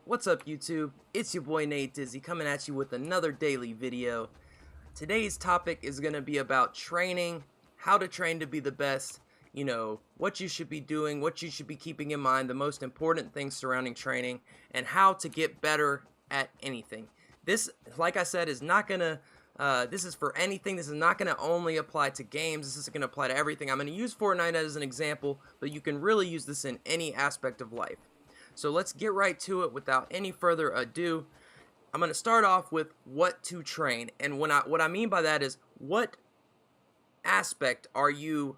What's up, YouTube? It's your boy natedizzy coming at you with another daily video. Today's topic is going to be about training, how to train to be the best, what you should be doing, what you should be keeping in mind, the most important things surrounding training, and how to get better at anything. This, like I said, is not going to this is for anything. This is not going to only apply to games. This is going to apply to everything. I'm going to use Fortnite as an example, but you can really use this in any aspect of life. So let's get right to it without any further ado. I'm going to start off with what to train. And what I mean by that is, what aspect are you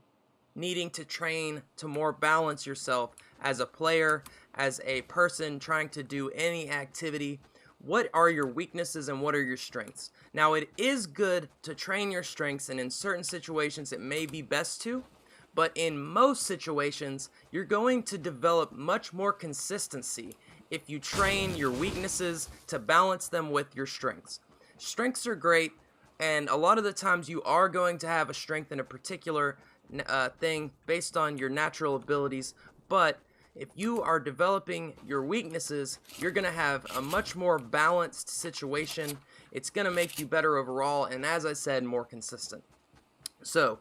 needing to train to more balance yourself as a player, as a person trying to do any activity? What are your weaknesses and what are your strengths? Now, it is good to train your strengths, and in certain situations it may be best to, but in most situations, you're going to develop much more consistency if you train your weaknesses to balance them with your strengths. Strengths are great, and a lot of the times you are going to have a strength in a particular thing based on your natural abilities, but if you are developing your weaknesses, you're going to have a much more balanced situation. It's going to make you better overall, and as I said, more consistent. So,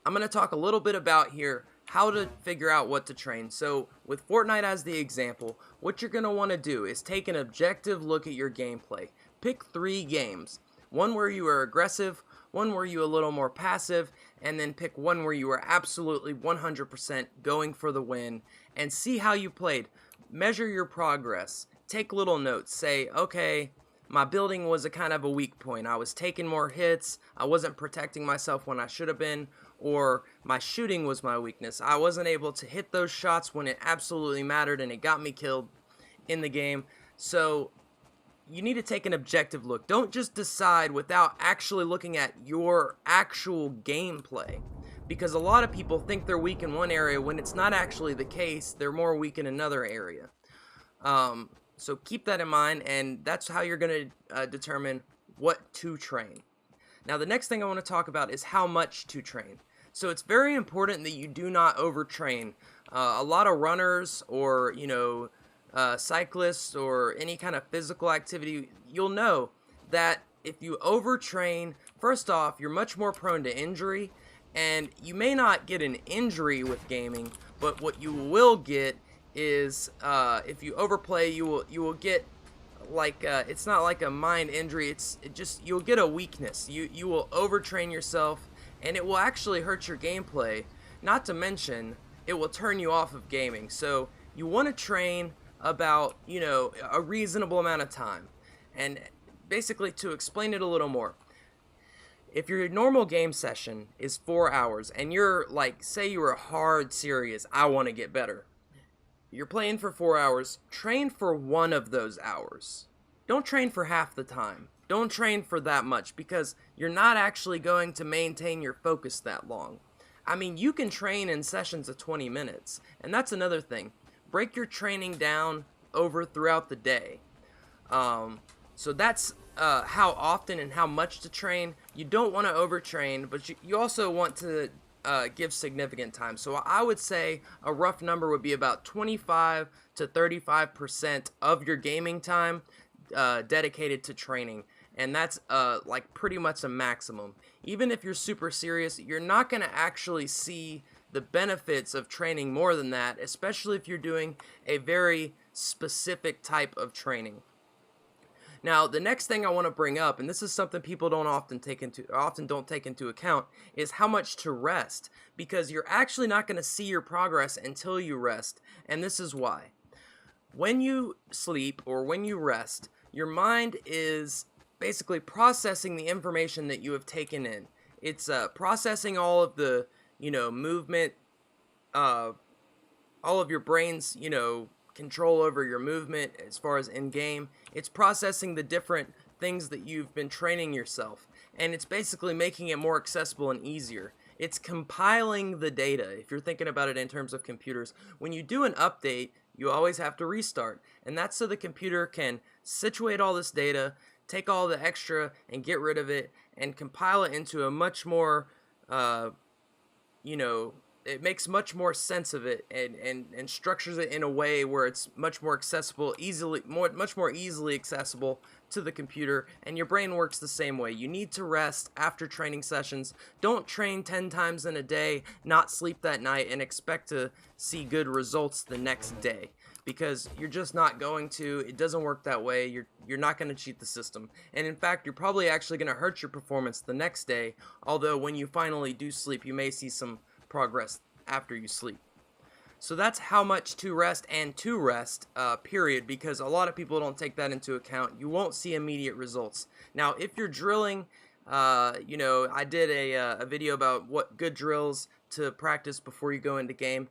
I'm going to talk a little bit about here how to figure out what to train. So with Fortnite as the example, what you're going to want to do is take an objective look at your gameplay. Pick 3 games. One where you are aggressive, one where you're a little more passive, and then pick one where you are absolutely 100% going for the win, and see how you played. Measure your progress. Take little notes. Say, okay, my building was a kind of a weak point. I was taking more hits, I wasn't protecting myself when I should have been, or my shooting was my weakness. I wasn't able to hit those shots when it absolutely mattered and it got me killed in the game. So you need to take an objective look. Don't just decide without actually looking at your actual gameplay, because a lot of people think they're weak in one area when it's not actually the case. They're more weak in another area. So keep that in mind, and that's how you're going to determine what to train. Now, the next thing I want to talk about is how much to train. So it's very important that you do not overtrain. A lot of runners or, cyclists or any kind of physical activity, you'll know that if you overtrain, first off, you're much more prone to injury, and you may not get an injury with gaming, but what you will get is if you overplay, you will get like it's not like a mind injury. You'll get a weakness. You will overtrain yourself, and it will actually hurt your gameplay. Not to mention, it will turn you off of gaming. So you want to train about a reasonable amount of time. And basically, to explain it a little more, if your normal game session is 4 hours, and you're like, say you're a hard serious, I want to get better. You're playing for 4 hours, train for 1 of those hours. Don't train for half the time. Don't train for that much, because you're not actually going to maintain your focus that long. I mean, you can train in sessions of 20 minutes, and that's another thing. Break your training down throughout the day. So that's how often and how much to train. You don't want to overtrain, but you also want to give significant time. So I would say a rough number would be about 25 to 35% of your gaming time dedicated to training, and that's like pretty much a maximum. Even if you're super serious, you're not going to actually see the benefits of training more than that, especially if you're doing a very specific type of training. Now, the next thing I want to bring up, and this is something people often don't take into account, is how much to rest, because you're actually not going to see your progress until you rest, and this is why. When you sleep or when you rest, your mind is basically processing the information that you have taken in. It's processing all of the, movement, all of your brain's, control over your movement as far as in game. It's processing the different things that you've been training yourself, and it's basically making it more accessible and easier. It's compiling the data. If you're thinking about it in terms of computers, when you do an update, you always have to restart, and that's so the computer can situate all this data, take all the extra and get rid of it, and compile it into a much more it makes much more sense of it, and structures it in a way where it's much more accessible, much more easily accessible to the computer, and your brain works the same way. You need to rest after training sessions. Don't train 10 times in a day, not sleep that night, and expect to see good results the next day, because you're just not going to. It doesn't work that way. You're not going to cheat the system, and in fact, you're probably actually going to hurt your performance the next day, although when you finally do sleep, you may see some progress after you sleep. So that's how much to rest and to rest, period, because a lot of people don't take that into account. You won't see immediate results. Now, if you're drilling, I did a video about what good drills to practice before you go into game.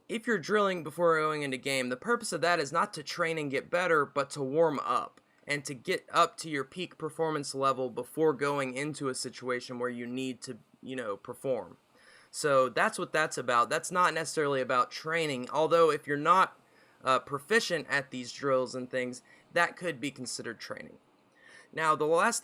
If you're drilling before going into game, the purpose of that is not to train and get better, but to warm up and to get up to your peak performance level before going into a situation where you need to, perform. So that's what that's about. That's not necessarily about training, although if you're not proficient at these drills and things, that could be considered training. Now, the last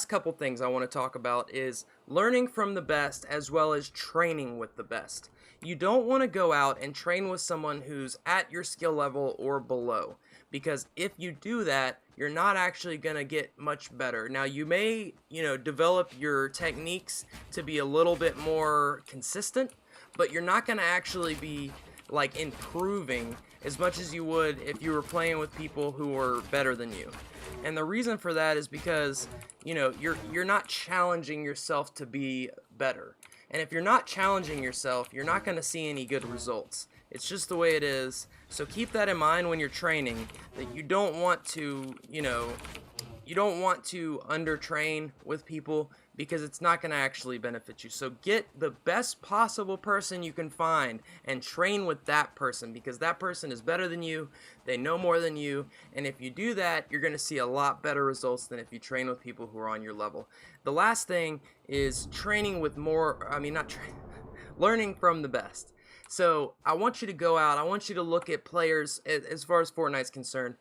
couple things I want to talk about is learning from the best as well as training with the best. You don't want to go out and train with someone who's at your skill level or below, because if you do that, you're not actually going to get much better. Now, you may, develop your techniques to be a little bit more consistent, but you're not going to actually be like improving as much as you would if you were playing with people who were better than you. And the reason for that is because, you're not challenging yourself to be better. And if you're not challenging yourself, you're not going to see any good results. It's just the way it is. So keep that in mind when you're training, that you don't want to, undertrain with people, because it's not going to actually benefit you. So get the best possible person you can find and train with that person, because that person is better than you, they know more than you, and if you do that, you're going to see a lot better results than if you train with people who are on your level. The last thing is learning from the best. So I want you to go out, I want you to look at players as far as Fortnite's concerned,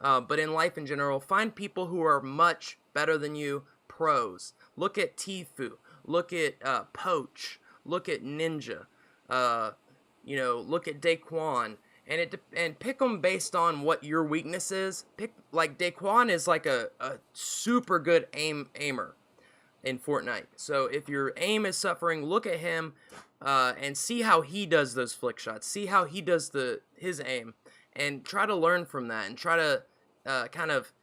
but in life in general, find people who are much better than you, pros. Look at Tfue, look at Poach, look at Ninja, look at Daquan, and pick them based on what your weakness is. Like Daquan is like a super good aimer in Fortnite. So if your aim is suffering, look at him and see how he does those flick shots. See how he does his aim, and try to learn from that, and try to kind of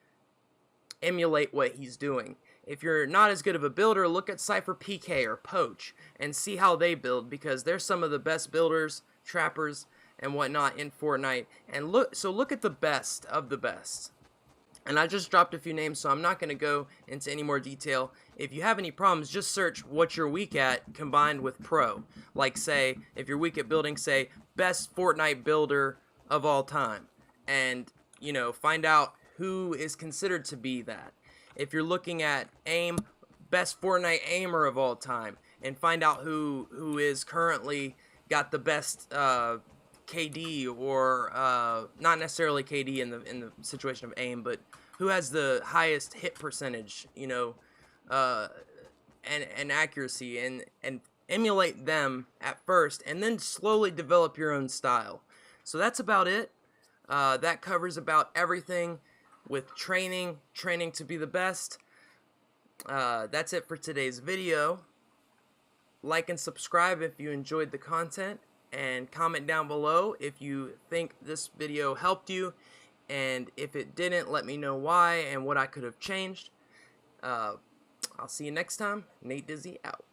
emulate what he's doing. If you're not as good of a builder, look at Cypher PK or Poach and see how they build, because they're some of the best builders, trappers, and whatnot in Fortnite. And look at the best of the best. And I just dropped a few names, so I'm not going to go into any more detail. If you have any problems, just search what you're weak at combined with pro. Like, say, if you're weak at building, say, best Fortnite builder of all time. And, find out who is considered to be that. If you're looking at aim, best Fortnite aimer of all time. And find out who is currently got the best KD, or not necessarily KD in the situation of aim, but who has the highest hit percentage, and accuracy, and emulate them at first, and then slowly develop your own style. So that's about it. That covers about everything with training to be the best. That's it for today's video. Like and subscribe if you enjoyed the content, and comment down below if you think this video helped you, and if it didn't, let me know why and what I could have changed. I'll see you next time. Natedizzy out.